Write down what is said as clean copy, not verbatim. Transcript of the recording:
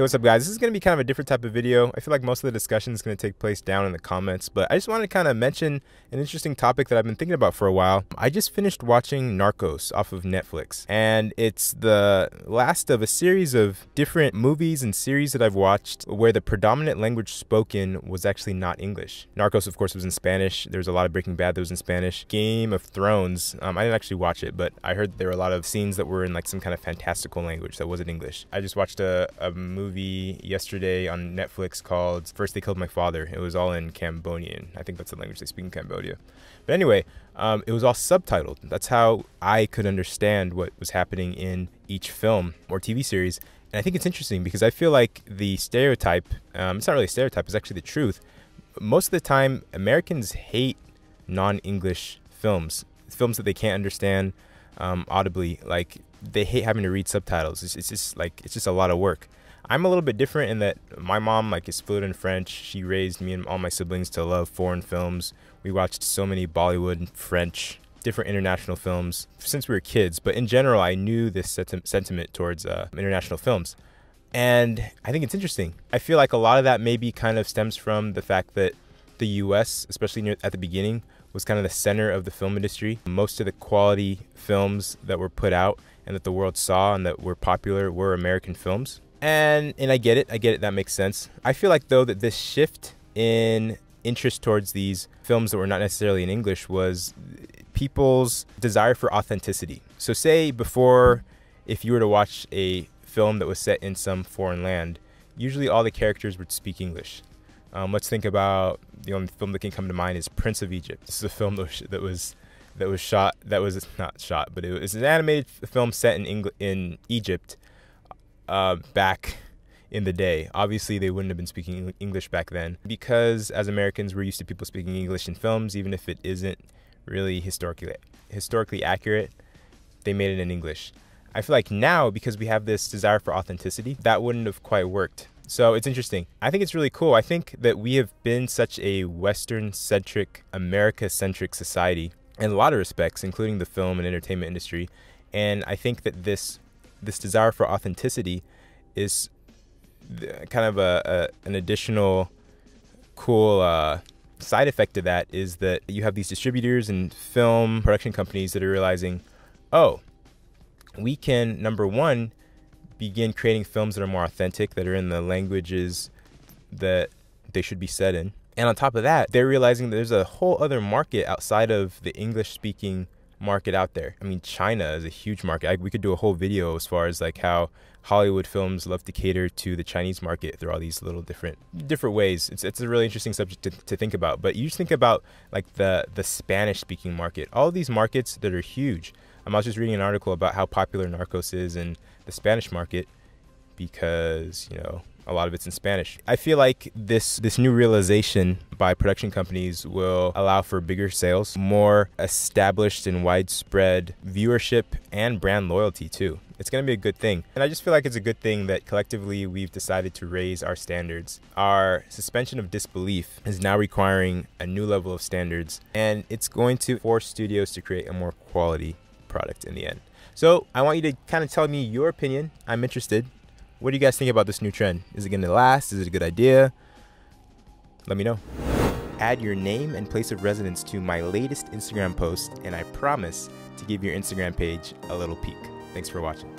what's up, guys? This is going to be kind of a different type of video. I feel like most of the discussion is going to take place down in the comments, but I just wanted to kind of mention an interesting topic that I've been thinking about for a while. I just finished watching Narcos off of Netflix, and it's the last of a series of different movies and series that I've watched where the predominant language spoken was actually not English. Narcos, of course, was in Spanish. There was a lot of Breaking Bad that was in Spanish. Game of Thrones, I didn't actually watch it, but I heard there were a lot of scenes that were in like some kind of fantastical language that wasn't English. I just watched a movie yesterday on Netflix called First They Killed My Father. It was all in Cambodian. I think that's the language they speak in Cambodia. But anyway, it was all subtitled. That's how I could understand what was happening in each film or TV series. And I think it's interesting because I feel like the stereotype, it's not really a stereotype, it's actually the truth. Most of the time, Americans hate non-English films that they can't understand audibly. Like, they hate having to read subtitles. It's just a lot of work. I'm a little bit different in that my mom is fluent in French. She raised me and all my siblings to love foreign films. We watched so many Bollywood, French, different international films since we were kids. But in general, I knew this sentiment towards international films. And I think it's interesting. I feel like a lot of that maybe kind of stems from the fact that the US, especially at the beginning, was kind of the center of the film industry. Most of the quality films that were put out and that the world saw and that were popular were American films. And I get it, that makes sense. I feel like, though, that this shift in interest towards these films that were not necessarily in English was people's desire for authenticity. So say before, if you were to watch a film that was set in some foreign land, usually all the characters would speak English. Let's think about the only film that can come to mind is Prince of Egypt. This is a film that was an animated film set in Egypt back in the day. Obviously, they wouldn't have been speaking English back then because as Americans, we're used to people speaking English in films, even if it isn't really historically accurate. They made it in English. I feel like now, because we have this desire for authenticity, that wouldn't have quite worked. So it's interesting. I think it's really cool. I think that we have been such a Western-centric, America-centric society in a lot of respects, including the film and entertainment industry. And I think that this desire for authenticity is kind of an additional cool side effect to that, is that you have these distributors and film production companies that are realizing, oh, we can, number one, begin creating films that are more authentic, that are in the languages that they should be set in. And on top of that, they're realizing that there's a whole other market outside of the English-speaking market out there. I mean, China is a huge market. We could do a whole video as far as like how Hollywood films love to cater to the Chinese market through all these little different ways. It's a really interesting subject to think about. But you just think about like the Spanish-speaking market. All of these markets that are huge. I was just reading an article about how popular Narcos is in the Spanish market because, you know, a lot of it's in Spanish. I feel like this new realization by production companies will allow for bigger sales, more established and widespread viewership, and brand loyalty too. It's going to be a good thing. And I just feel like it's a good thing that collectively we've decided to raise our standards. Our suspension of disbelief is now requiring a new level of standards, and it's going to force studios to create a more quality product in the end. So I want you to kind of tell me your opinion. I'm interested. What do you guys think about this new trend? Is it going to last? Is it a good idea? Let me know. Add your name and place of residence to my latest Instagram post, and I promise to give your Instagram page a little peek. Thanks for watching.